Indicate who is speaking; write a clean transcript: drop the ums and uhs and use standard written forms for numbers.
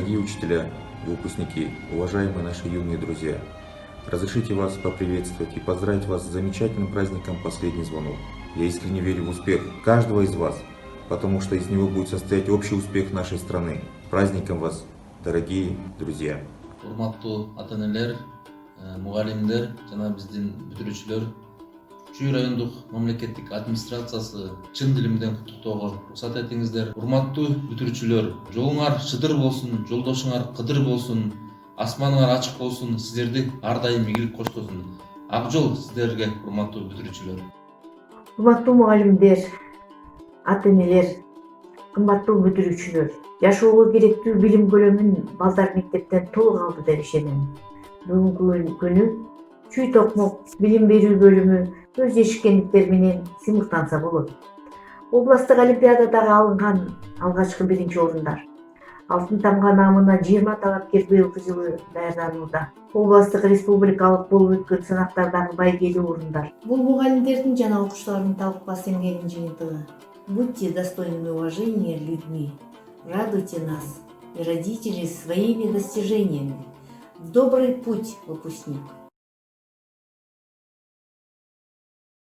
Speaker 1: Дорогие учителя и выпускники, уважаемые наши юные друзья, разрешите вас поприветствовать и поздравить вас с замечательным праздником «Последний звонок». Я искренне верю в успех каждого из вас, потому что из него будет состоять общий успех нашей страны. С праздником вас, дорогие друзья!
Speaker 2: Урматтуу ата-энелер, мугалимдер жана биздин бүтүрүүчүлөр, Чүй райондук мамлекеттик администрациясы чын дилимден куттуктоого уруксат этиңиздер. Урматтуу бүтүрүүчүлөр, жолуңар шыдыр болсун, жолдошуңар кыдыр болсун, асманыңар ачык болсун, сиздерди ар дайым ийгилик коштосун. Ак жол сиздерге, урматтуу бүтүрүүчүлөр.
Speaker 3: Урматтуу мугалимдер, ата-энелер, кымбаттуу бүтүрүүчүлөр, жашоого керектүү билим көлөмүн балдар мектептен толук алды деп ишенем. Бүгүнкү күнү Чүй Токмок билим берүү бөлүмү өз жешиккендиктери менен сыймыктанса болот. Областтык олимпиададагы алынган алгачкы 1 орундар. Алтын тамга наамына 20 талапкер быйылкы жылы даярданууда. Областтык республикалык болуп өткөн сынактардагы байгелүү орундар. Бул мугалимдердин жана окуучулардын талкыбас эмгегинин жыйынтыгы. Будьте достойны уважения людьми. Радуйте нас и родители своими достижениями. В добрый путь, выпускник!